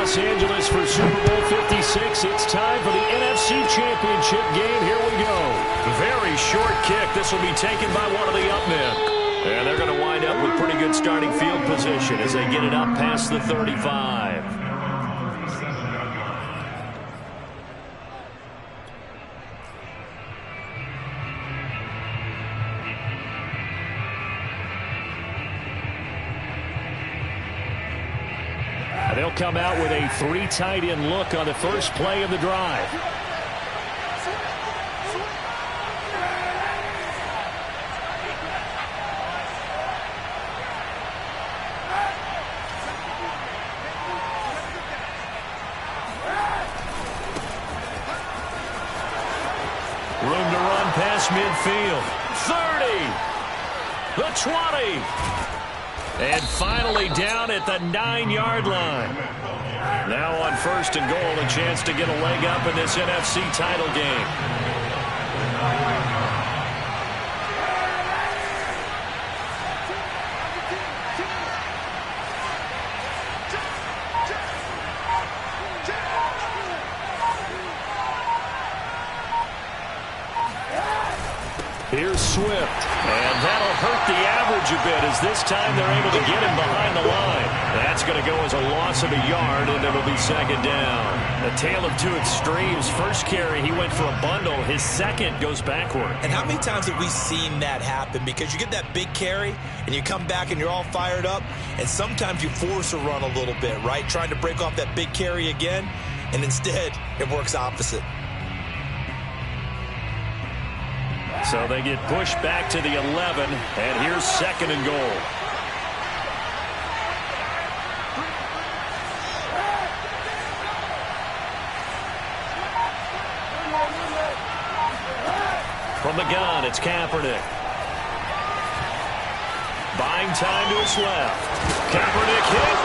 Los Angeles for Super Bowl 56. It's time for the NFC Championship game. Here we go. Very short kick. This will be taken by one of the up men. And they're going to wind up with pretty good starting field position as they get it up past the 35. They'll come out with a 3 tight end look on the first play of the drive. Room to run past midfield. 30. The 20. And finally down at the 9-yard line. Now on 1st and goal, a chance to get a leg up in this NFC title game. Here's Swift. And that'll hurt the average a bit as this time they're able to get him behind the line. That's going to go as a loss of a yard, and it'll be 2nd down. A tale of two extremes. First carry, he went for a bundle. His second goes backward. And how many times have we seen that happen? Because you get that big carry, and you come back and you're all fired up, and sometimes you force a run a little bit, right? Trying to break off that big carry again, and instead it works opposite. So they get pushed back to the 11, and here's 2nd and goal. From the gun, it's Kaepernick. Buying time to his left. Kaepernick hit.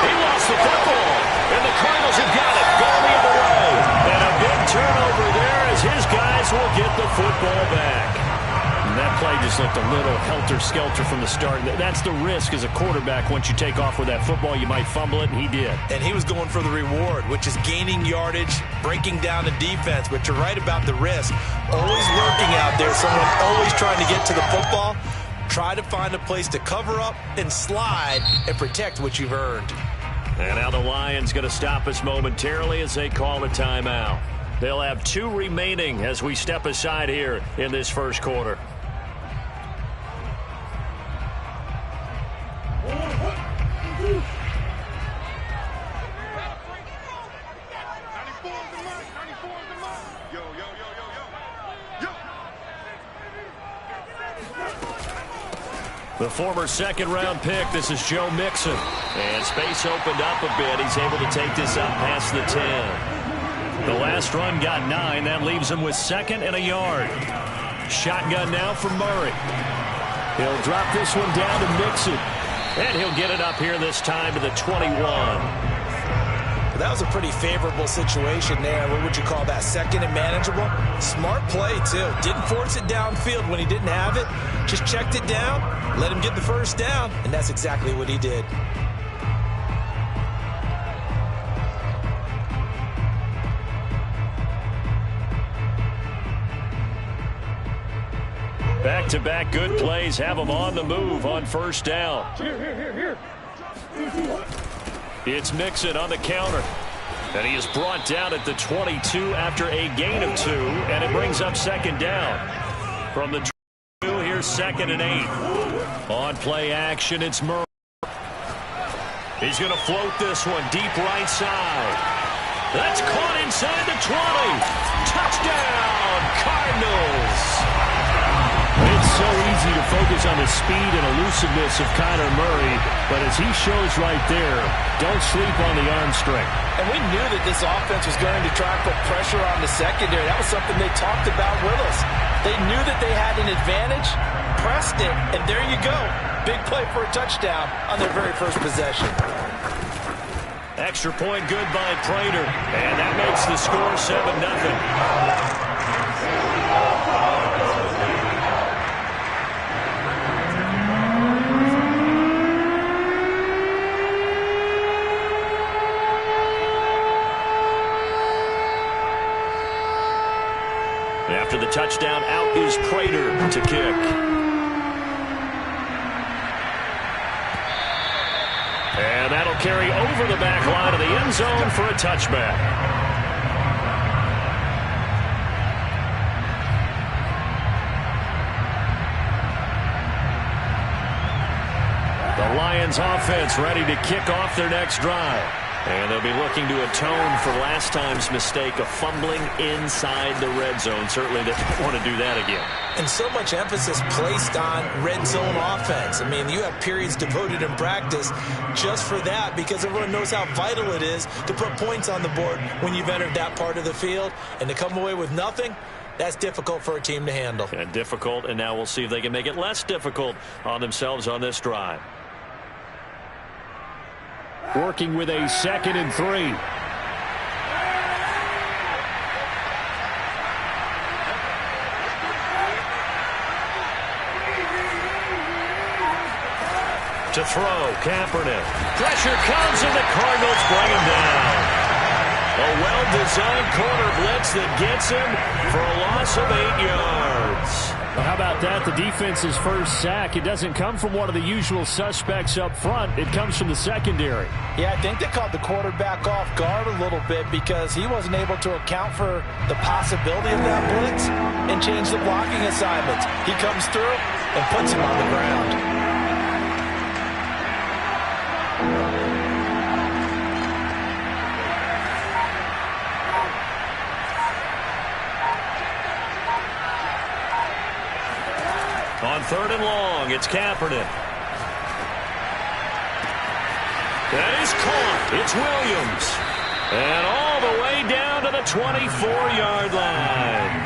He lost the football. And the Cardinals have got it. Going the other way. And a big turnover there as his guys will get the football back. And that play just looked a little helter-skelter from the start. That's the risk as a quarterback. Once you take off with that football, you might fumble it, and he did. And he was going for the reward, which is gaining yardage, breaking down the defense. But you're right about the risk. Always lurking out there. Someone always trying to get to the football. Try to find a place to cover up and slide and protect what you've earned. And now the Lions going to stop us momentarily as they call a timeout. They'll have 2 remaining as we step aside here in this first quarter. The former 2nd-round pick, this is Joe Mixon. And space opened up a bit. He's able to take this up past the 10. The last run got 9. That leaves him with 2nd and a yard. Shotgun now from Murray. He'll drop this one down to Mixon. And he'll get it up here this time to the 21. That was a pretty favorable situation there. What would you call that? 2nd and manageable? Smart play, too. Didn't force it downfield when he didn't have it. Just checked it down, let him get the first down, and that's exactly what he did. Back-to-back good plays have him on the move on 1st down. Here. It's Mixon on the counter. And he is brought down at the 22 after a gain of 2, and it brings up 2nd down. From the 22, here's 2nd and 8. On play action, it's Murray. He's going to float this one deep right side. That's caught inside the 20. Touchdown, Cardinals. It's so easy to focus on the speed and elusiveness of Kyler Murray, but as he shows right there, don't sleep on the arm strength. And we knew that this offense was going to try and put pressure on the secondary. That was something they talked about with us. They knew that they had an advantage, pressed it, and there you go. Big play for a touchdown on their very first possession. Extra point good by Prater, and that makes the score 7-0. touchdown. Out is Prater to kick. And that'll carry over the back line of the end zone for a touchback. The Lions offense ready to kick off their next drive. And they'll be looking to atone for last time's mistake of fumbling inside the red zone. Certainly they don't want to do that again. And so much emphasis placed on red zone offense. I mean, you have periods devoted in practice just for that because everyone knows how vital it is to put points on the board when you've entered that part of the field. And to come away with nothing, that's difficult for a team to handle. And difficult, and now we'll see if they can make it less difficult on themselves on this drive. Working with a 2nd and 3. To throw, Kaepernick. Pressure comes, and the Cardinals bring him down. A well-designed corner blitz that gets him for a loss of 8 yards. Well, how about that? The defense's first sack. It doesn't come from one of the usual suspects up front. It comes from the secondary. Yeah, I think they caught the quarterback off guard a little bit because he wasn't able to account for the possibility of that blitz and change the blocking assignments. He comes through and puts him on the ground. On 3rd and long, it's Kaepernick. That is caught. It's Williams. And all the way down to the 24-yard line.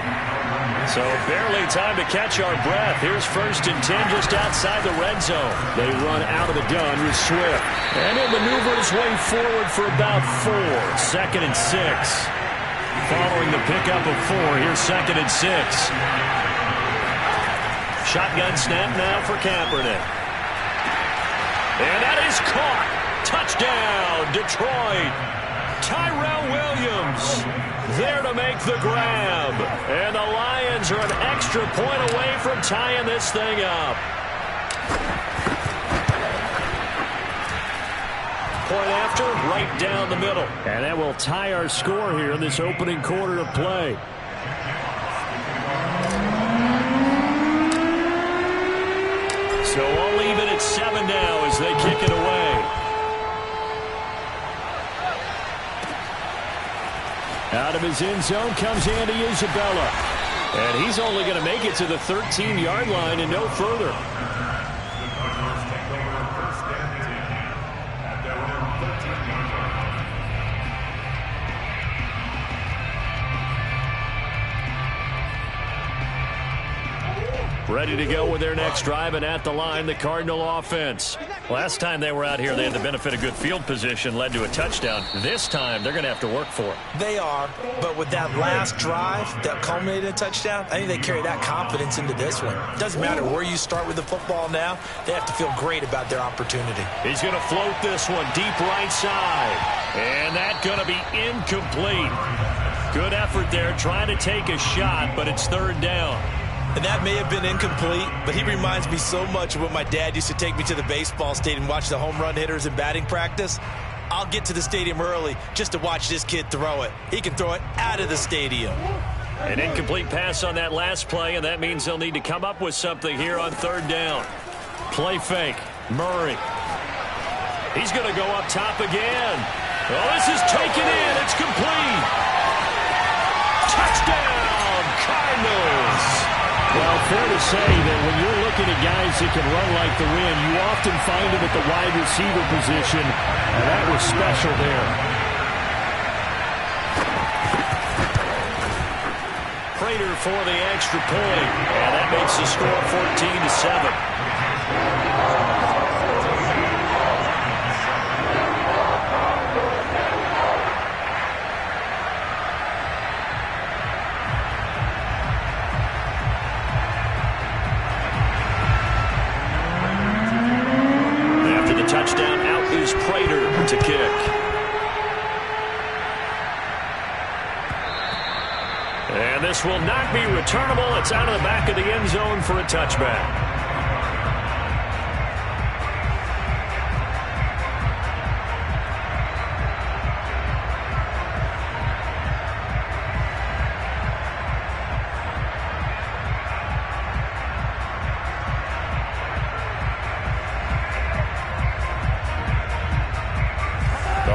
So barely time to catch our breath. Here's 1st and 10 just outside the red zone. They run out of the gun with Swift. And he'll maneuver his way forward for about 4. 2nd and 6. Following the pickup of 4, here's 2nd and 6. Shotgun snap now for Kaepernick. And that is caught. Touchdown, Detroit. Tyrell Williams there to make the grab. And the Lions are an extra point away from tying this thing up. Point after, right down the middle. And that will tie our score here in this opening quarter of play. So all even at 7 now as they kick it away. Out of his end zone comes Andy Isabella. And he's only going to make it to the 13-yard line and no further. Ready to go with their next drive, and at the line, the Cardinal offense. Last time they were out here, they had the benefit of good field position, led to a touchdown. This time, they're going to have to work for it. They are, but with that last drive that culminated in a touchdown, I think they carry that confidence into this one. Doesn't matter where you start with the football now, they have to feel great about their opportunity. He's going to float this one deep right side, and that's going to be incomplete. Good effort there, trying to take a shot, but it's 3rd down. And that may have been incomplete, but he reminds me so much of when my dad used to take me to the baseball stadium and watch the home run hitters in batting practice. I'll get to the stadium early just to watch this kid throw it. He can throw it out of the stadium. An incomplete pass on that last play, and that means they'll need to come up with something here on 3rd down. Play fake. Murray. He's going to go up top again. Oh, this is taken in. It's complete. Touchdown, Cardinals. Well, fair to say that when you're looking at guys that can run like the wind, you often find them at the wide receiver position, and that was special there. Prater for the extra point, and that makes the score 14-7. Touchdown, out is Prater to kick. And this This will not be returnable. It's out of the back of the end zone for a touchback.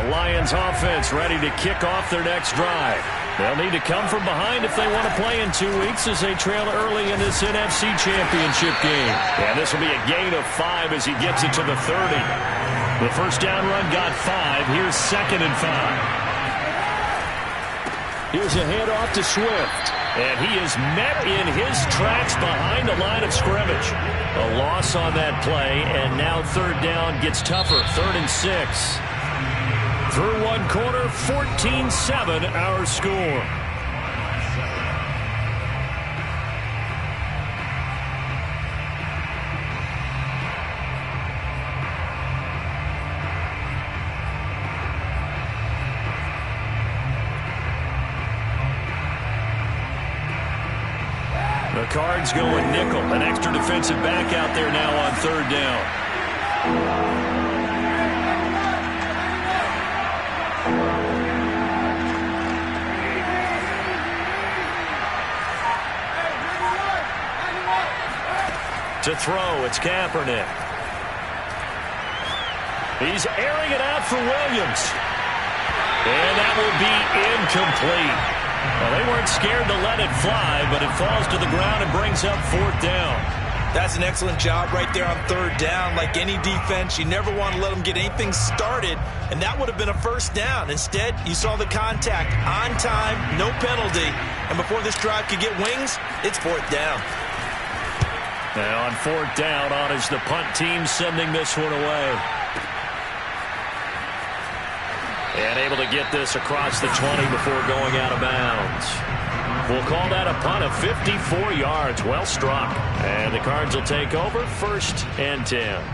Lions offense ready to kick off their next drive. They'll need to come from behind if they want to play in 2 weeks as they trail early in this NFC Championship game. And this will be a gain of 5 as he gets it to the 30. The first down run got 5. Here's 2nd and 5. Here's a handoff to Swift. And he is met in his tracks behind the line of scrimmage. A loss on that play, and now 3rd down gets tougher. 3rd and 6. Through 1 quarter, 14-7 our score. The Cards going nickel. An extra defensive back out there now on 3rd down. To throw, it's Kaepernick. He's airing it out for Williams. And that will be incomplete. Well, they weren't scared to let it fly, but it falls to the ground and brings up 4th down. That's an excellent job right there on 3rd down. Like any defense, you never want to let them get anything started, and that would have been a 1st down. Instead, you saw the contact on time, no penalty, and before this drive could get wings, it's 4th down. Now on 4th down, on is the punt team sending this one away. And able to get this across the 20 before going out of bounds. We'll call that a punt of 54 yards. Well struck. And the Cards will take over 1st and 10.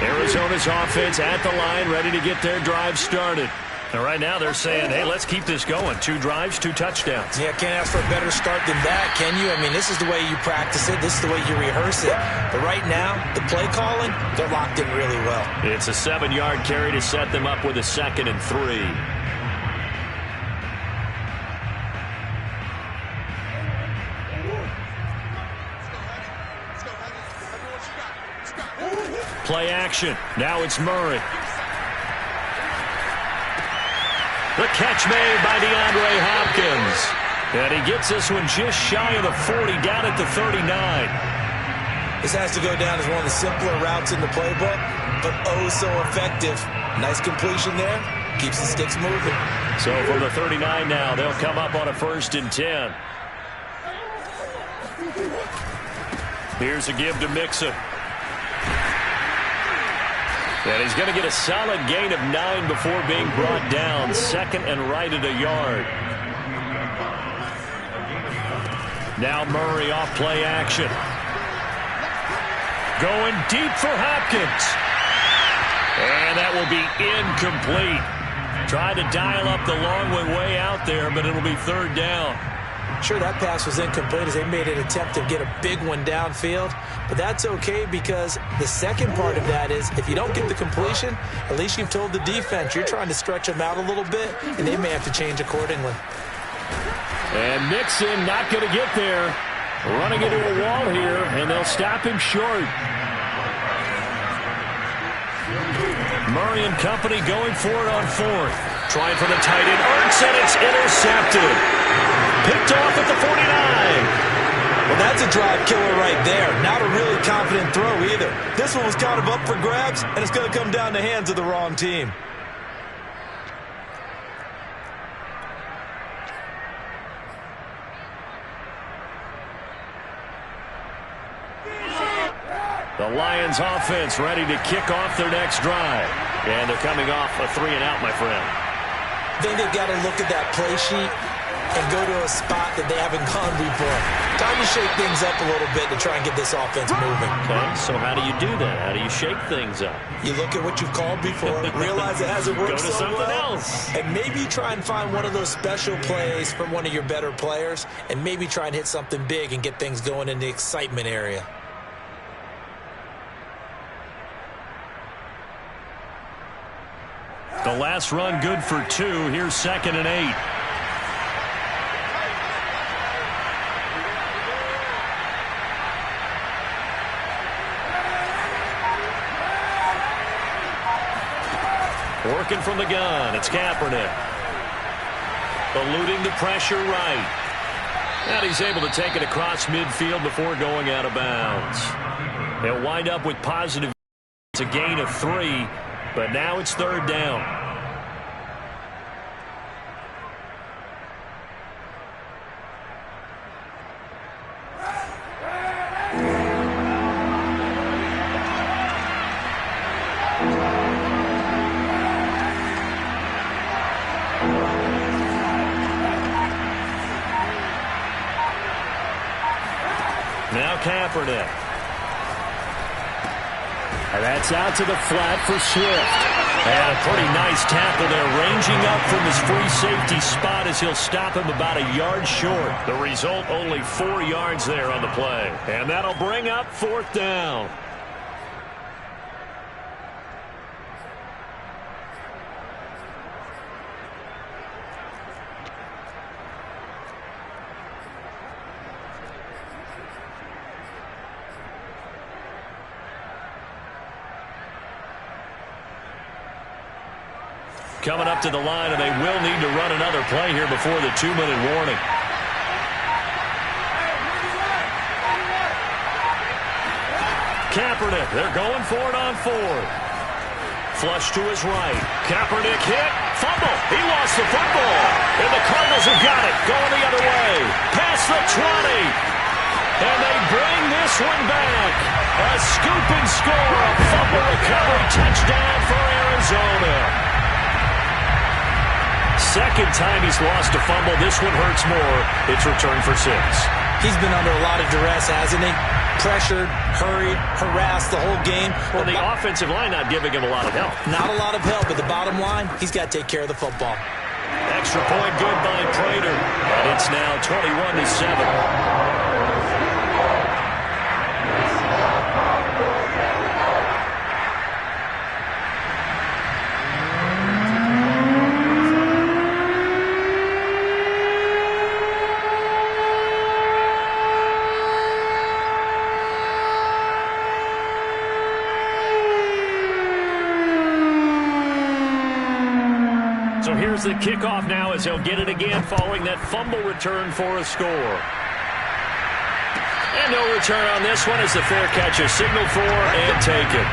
Arizona's offense at the line, ready to get their drive started. And right now they're saying, hey, let's keep this going. 2 drives, 2 touchdowns. Yeah, can't ask for a better start than that, can you? I mean, this is the way you practice it. This is the way you rehearse it. But right now, the play calling, they're locked in really well. It's a 7-yard carry to set them up with a 2nd and 3. Play action. Now it's Murray. The catch made by DeAndre Hopkins. And he gets this one just shy of the 40, down at the 39. This has to go down as one of the simpler routes in the playbook, but oh so effective. Nice completion there. Keeps the sticks moving. So from the 39 now, they'll come up on a 1st and 10. Here's a give to Mixon. And he's going to get a solid gain of 9 before being brought down. 2nd and right at a yard. Now Murray off play action. Going deep for Hopkins. And that will be incomplete. Tried to dial up the long way out there, but it'll be 3rd down. Sure, that pass was incomplete as they made an attempt to get a big one downfield. But that's okay because the second part of that is if you don't get the completion, at least you've told the defense you're trying to stretch them out a little bit, and they may have to change accordingly. And Mixon not going to get there. Running into a wall here, and they'll stop him short. Murray and company going for it on 4th. Trying for the tight end. Ertz, and it's intercepted. Picked off at the 49. Well, that's a drive killer right there. Not a really confident throw either. This one was kind of up for grabs, and it's going to come down the hands of the wrong team. The Lions offense ready to kick off their next drive. And they're coming off a 3-and-out, my friend. I think they've got to look at that play sheet and go to a spot that they haven't gone before. Time to shake things up a little bit to try and get this offense moving. Okay, so how do you do that? How do you shake things up? You look at what you've called before, realize it hasn't worked Go to so something well, else. and maybe try and find one of those special plays from one of your better players, and maybe try and hit something big and get things going in the excitement area. The last run good for 2. Here's 2nd and 8. Working from the gun, it's Kaepernick. Eluding the pressure right. And he's able to take it across midfield before going out of bounds. They'll wind up with positive. It's a gain of 3, but now it's 3rd down. Now Kaepernick. And that's out to the flat for Swift. And a pretty nice tackle there, ranging up from his free safety spot as he'll stop him about a yard short. The result, only 4 yards there on the play. And that'll bring up 4th down. Coming up to the line, and they will need to run another play here before the 2-minute warning. Kaepernick, they're going for it on 4th. Flush to his right. Kaepernick hit. Fumble. He lost the football. And the Cardinals have got it. Going the other way. Past the 20. And they bring this one back. A scoop and score. A fumble recovery. Touchdown for Arizona. Second time he's lost a fumble. This one hurts more. It's returned for 6. He's been under a lot of duress, hasn't he? Pressured, hurried, harassed the whole game. Well, the offensive line not giving him a lot of help. Not a lot of help, but the bottom line, he's got to take care of the football. Extra point good by Prater. And it's now 21-7. So here's the kickoff now as he'll get it again following that fumble return for a score. And no return on this one as the fair catch is signaled for and taken.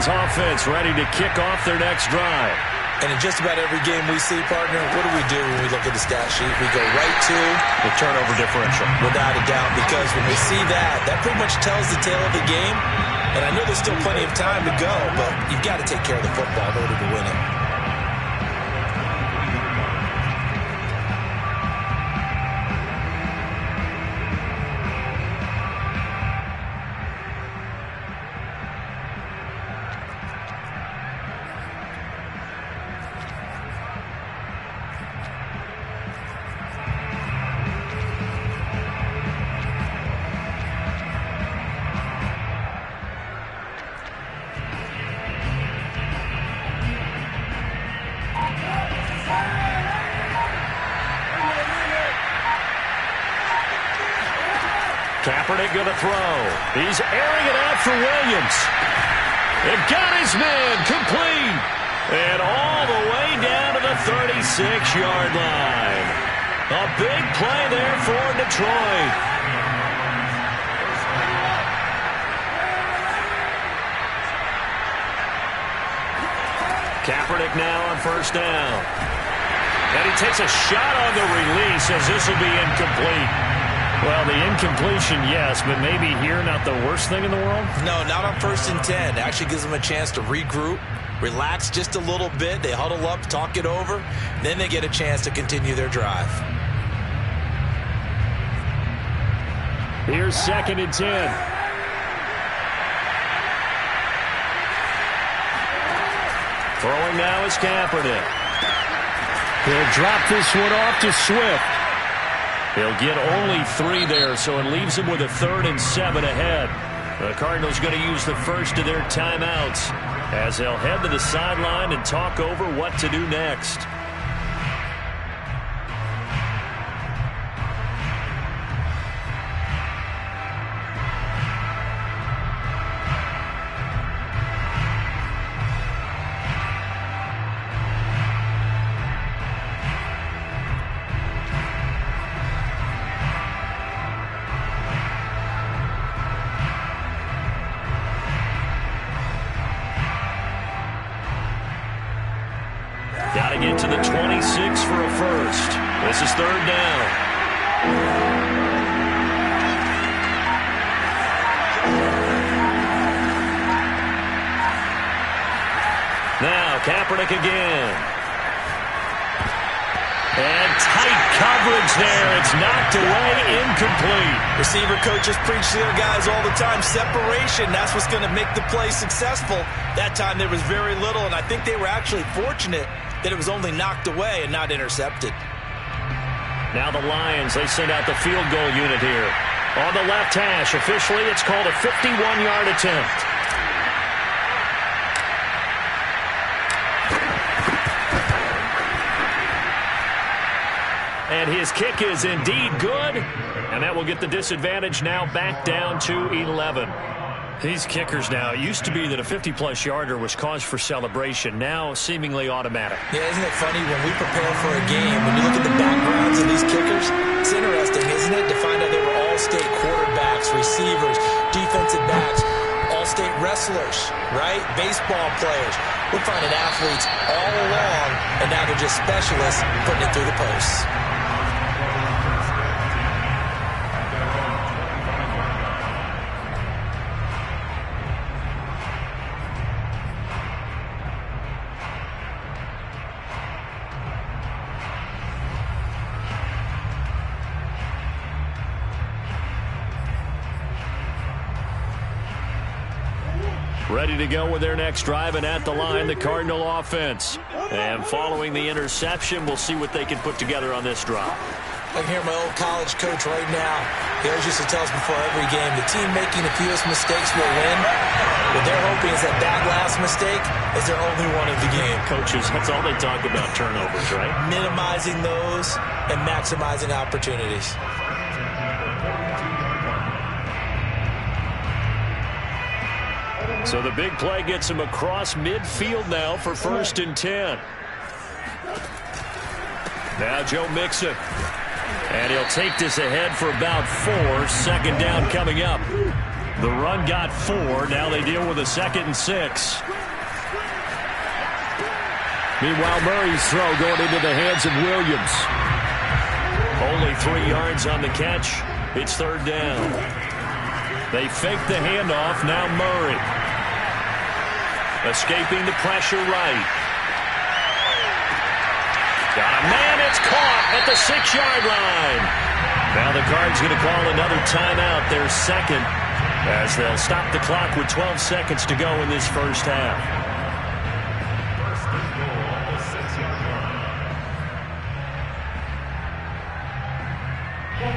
Offense ready to kick off their next drive. And in just about every game we see, partner, what do when we look at the stat sheet? We go right to the turnover differential. Without a doubt, because when we see that, that pretty much tells the tale of the game. And I know there's still plenty of time to go, but you've got to take care of the football in order to win it. Kaepernick going to throw. He's airing it out for Williams. It got his man complete. And all the way down to the 36-yard line. A big play there for Detroit. Kaepernick now on first down. And he takes a shot on the release as this will be incomplete. Well, the incompletion, yes, but maybe here not the worst thing in the world? No, not on 1st and 10. It actually gives them a chance to regroup, relax just a little bit. They huddle up, talk it over. Then they get a chance to continue their drive. Here's 2nd and 10. Throwing now is Kaepernick. He'll drop this one off to Swift. He'll get only 3 there, so it leaves him with a 3rd and 7 ahead. The Cardinals going to use the first of their timeouts as they'll head to the sideline and talk over what to do next. Got to get to the 26 for a first. This is 3rd down. Now Kaepernick again. And tight coverage there. It's knocked away, incomplete. Receiver coaches preach to their guys all the time. Separation, that's what's going to make the play successful. That time there was very little, and I think they were actually fortunate that it was only knocked away and not intercepted. Now the Lions, they send out the field goal unit here. On the left hash, officially it's called a 51-yard attempt. And his kick is indeed good. And that will get the disadvantage now back down to 11. These kickers now, it used to be that a 50-plus yarder was cause for celebration. Now seemingly automatic. Yeah, isn't it funny when we prepare for a game, when you look at the backgrounds of these kickers, it's interesting, isn't it, to find out they were all-state quarterbacks, receivers, defensive backs, all-state wrestlers, right? Baseball players. We're finding athletes all along, and now they're just specialists putting it through the posts. Ready to go with their next drive, and at the line, the Cardinal offense. And following the interception, we'll see what they can put together on this drive. I can hear my old college coach right now. He always used to tell us before every game, the team making the fewest mistakes will win. What they're hoping is that last mistake is their only one of the game. Coaches, that's all they talk about, turnovers, right? Minimizing those and maximizing opportunities. So the big play gets him across midfield now for 1st and 10. Now Joe Mixon. And he'll take this ahead for about 4. 2nd down coming up. The run got 4. Now they deal with a 2nd and 6. Meanwhile, Murray's throw going into the hands of Williams. Only 3 yards on the catch. It's 3rd down. They fake the handoff. Now Murray. Escaping the pressure right. Got a man, it's caught at the 6-yard line. Now the Cards going to call another timeout, their 2nd, as they'll stop the clock with 12 seconds to go in this first half.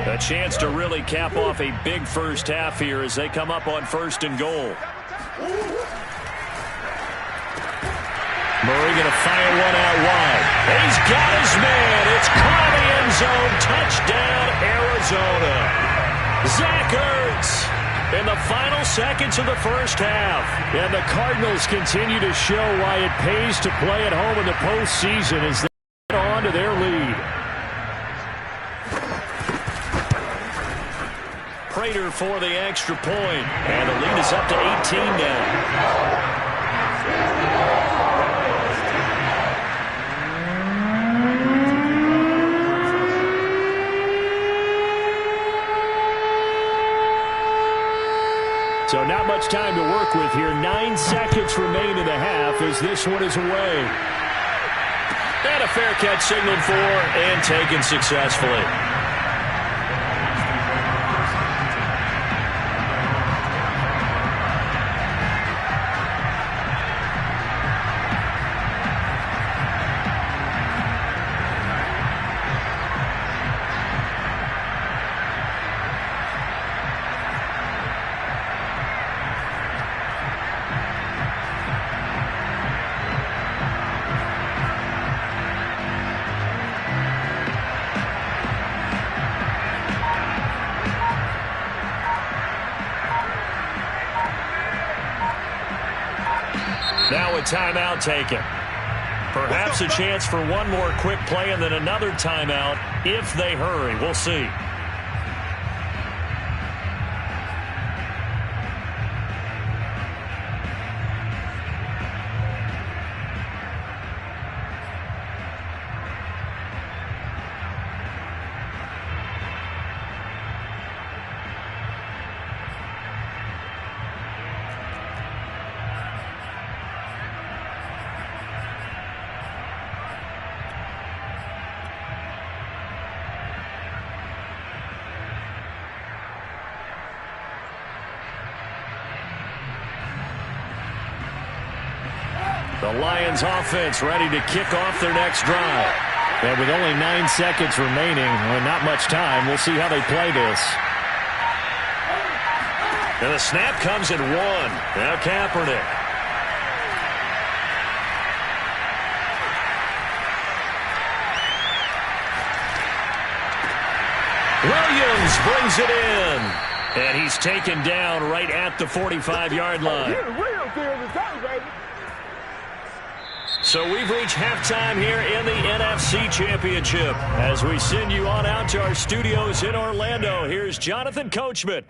A chance to really cap off a big first half here as they come up on 1st and goal. Murray going to fire one out wide. He's got his man. It's caught in the end zone. Touchdown, Arizona. Zach Ertz in the final seconds of the first half. And the Cardinals continue to show why it pays to play at home in the postseason as they get on to their lead. Prater for the extra point. And the lead is up to 18 now. much time to work with here. 9 seconds remain in the half as this one is away. And a fair catch signaled for and taken successfully. Now a timeout taken. Perhaps a chance for one more quick play and then another timeout if they hurry. We'll see. The Lions offense ready to kick off their next drive. And with only 9 seconds remaining, and not much time, we'll see how they play this. And the snap comes at 1. Now Kaepernick. Williams brings it in. And he's taken down right at the 45-yard line. So we've reached halftime here in the NFC Championship. As we send you on out to our studios in Orlando, here's Jonathan Coachman.